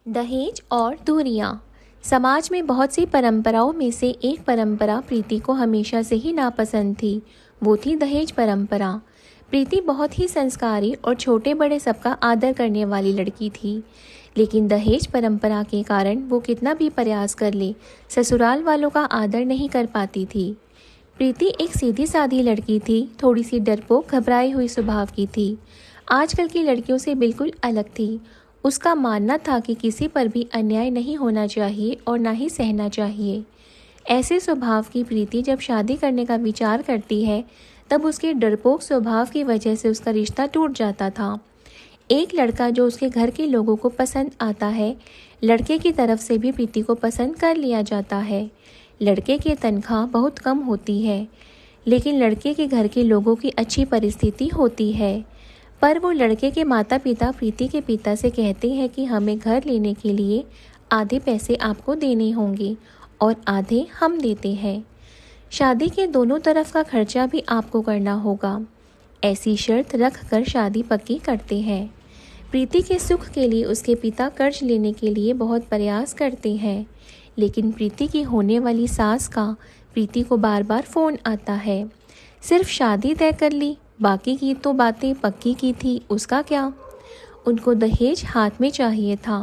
दहेज और दूरियां। समाज में बहुत सी परंपराओं में से एक परंपरा प्रीति को हमेशा से ही नापसंद थी। वो थी दहेज परंपरा। प्रीति बहुत ही संस्कारी और छोटे बड़े सबका आदर करने वाली लड़की थी, लेकिन दहेज परंपरा के कारण वो कितना भी प्रयास कर ले, ससुराल वालों का आदर नहीं कर पाती थी। प्रीति एक सीधी सादी लड़की थी, थोड़ी सी डरपोक घबराई हुई स्वभाव की थी। आजकल की लड़कियों से बिल्कुल अलग थी। उसका मानना था कि किसी पर भी अन्याय नहीं होना चाहिए और ना ही सहना चाहिए। ऐसे स्वभाव की प्रीति जब शादी करने का विचार करती है, तब उसके डरपोक स्वभाव की वजह से उसका रिश्ता टूट जाता था। एक लड़का जो उसके घर के लोगों को पसंद आता है, लड़के की तरफ से भी प्रीति को पसंद कर लिया जाता है। लड़के की तनख्वाह बहुत कम होती है, लेकिन लड़के के घर के लोगों की अच्छी परिस्थिति होती है। पर वो लड़के के माता पिता प्रीति के पिता से कहते हैं कि हमें घर लेने के लिए आधे पैसे आपको देने होंगे और आधे हम देते हैं। शादी के दोनों तरफ का खर्चा भी आपको करना होगा। ऐसी शर्त रख कर शादी पक्की करते हैं। प्रीति के सुख के लिए उसके पिता कर्ज लेने के लिए बहुत प्रयास करते हैं, लेकिन प्रीति की होने वाली सास का प्रीति को बार बार फ़ोन आता है। सिर्फ शादी तय कर ली, बाकी की तो बातें पक्की की थी, उसका क्या। उनको दहेज हाथ में चाहिए था।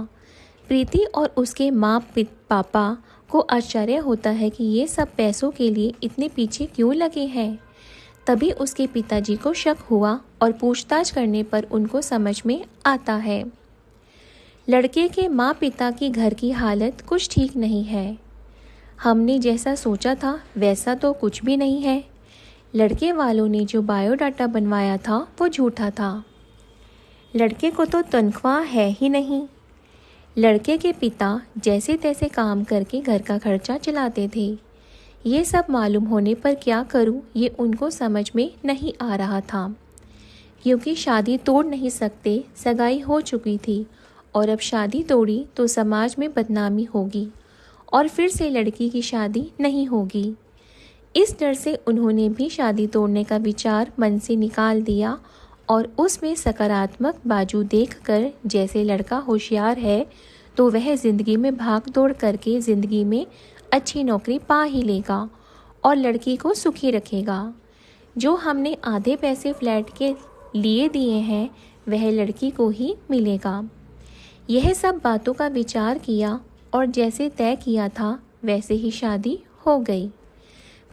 प्रीति और उसके माँ पापा को आश्चर्य होता है कि ये सब पैसों के लिए इतने पीछे क्यों लगे हैं। तभी उसके पिताजी को शक हुआ और पूछताछ करने पर उनको समझ में आता है, लड़के के माँ पिता की घर की हालत कुछ ठीक नहीं है। हमने जैसा सोचा था वैसा तो कुछ भी नहीं है। लड़के वालों ने जो बायोडाटा बनवाया था वो झूठा था। लड़के को तो तनख्वाह है ही नहीं। लड़के के पिता जैसे तैसे काम करके घर का खर्चा चलाते थे। ये सब मालूम होने पर क्या करूं, ये उनको समझ में नहीं आ रहा था, क्योंकि शादी तोड़ नहीं सकते, सगाई हो चुकी थी और अब शादी तोड़ी तो समाज में बदनामी होगी और फिर से लड़की की शादी नहीं होगी। इस डर से उन्होंने भी शादी तोड़ने का विचार मन से निकाल दिया और उसमें सकारात्मक बाजू देखकर, जैसे लड़का होशियार है तो वह ज़िंदगी में भाग दौड़ करके ज़िंदगी में अच्छी नौकरी पा ही लेगा और लड़की को सुखी रखेगा। जो हमने आधे पैसे फ्लैट के लिए दिए हैं वह लड़की को ही मिलेगा। यह सब बातों का विचार किया और जैसे तय किया था वैसे ही शादी हो गई।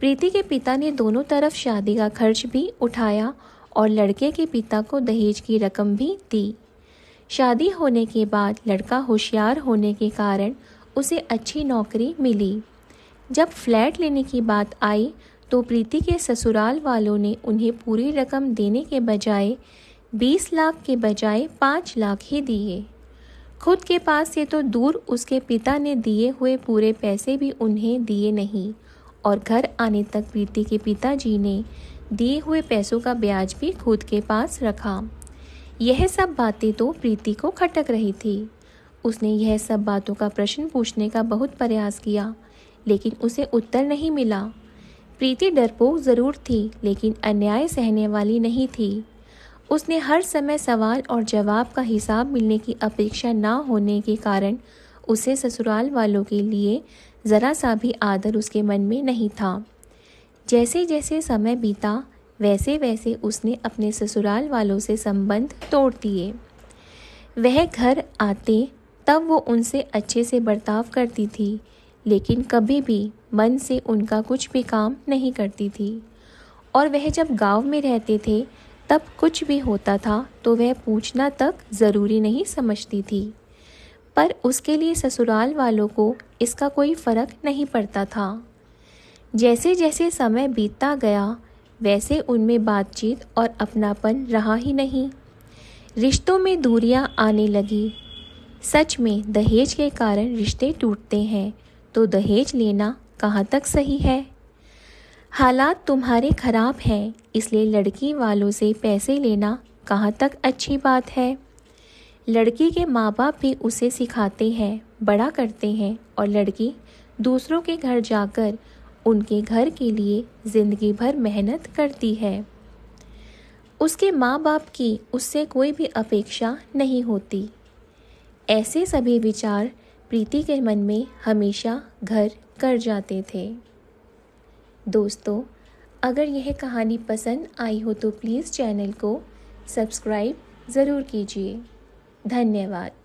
प्रीति के पिता ने दोनों तरफ शादी का खर्च भी उठाया और लड़के के पिता को दहेज की रकम भी दी। शादी होने के बाद लड़का होशियार होने के कारण उसे अच्छी नौकरी मिली। जब फ्लैट लेने की बात आई तो प्रीति के ससुराल वालों ने उन्हें पूरी रकम देने के बजाय 20 लाख के बजाय 5 लाख ही दिए। खुद के पास से तो दूर, उसके पिता ने दिए हुए पूरे पैसे भी उन्हें दिए नहीं और घर आने तक प्रीति के पिताजी ने दिए हुए पैसों का ब्याज भी खुद के पास रखा। यह सब बातें तो प्रीति को खटक रही थी। उसने यह सब बातों का प्रश्न पूछने का बहुत प्रयास किया, लेकिन उसे उत्तर नहीं मिला। प्रीति डरपोक ज़रूर थी, लेकिन अन्याय सहने वाली नहीं थी। उसने हर समय सवाल और जवाब का हिसाब मिलने की अपेक्षा न होने के कारण उसे ससुराल वालों के लिए ज़रा सा भी आदर उसके मन में नहीं था। जैसे जैसे समय बीता वैसे वैसे उसने अपने ससुराल वालों से संबंध तोड़ दिए। वह घर आते तब वो उनसे अच्छे से बर्ताव करती थी, लेकिन कभी भी मन से उनका कुछ भी काम नहीं करती थी। और वह जब गांव में रहते थे तब कुछ भी होता था तो वह पूछना तक ज़रूरी नहीं समझती थी, पर उसके लिए ससुराल वालों को इसका कोई फ़र्क नहीं पड़ता था। जैसे जैसे समय बीतता गया वैसे उनमें बातचीत और अपनापन रहा ही नहीं। रिश्तों में दूरियां आने लगी। सच में दहेज के कारण रिश्ते टूटते हैं, तो दहेज लेना कहाँ तक सही है। हालात तुम्हारे ख़राब हैं, इसलिए लड़की वालों से पैसे लेना कहाँ तक अच्छी बात है। लड़की के माँ बाप भी उसे सिखाते हैं, बड़ा करते हैं और लड़की दूसरों के घर जाकर उनके घर के लिए ज़िंदगी भर मेहनत करती है। उसके माँ बाप की उससे कोई भी अपेक्षा नहीं होती। ऐसे सभी विचार प्रीति के मन में हमेशा घर कर जाते थे। दोस्तों, अगर यह कहानी पसंद आई हो तो प्लीज़ चैनल को सब्सक्राइब ज़रूर कीजिए। धन्यवाद।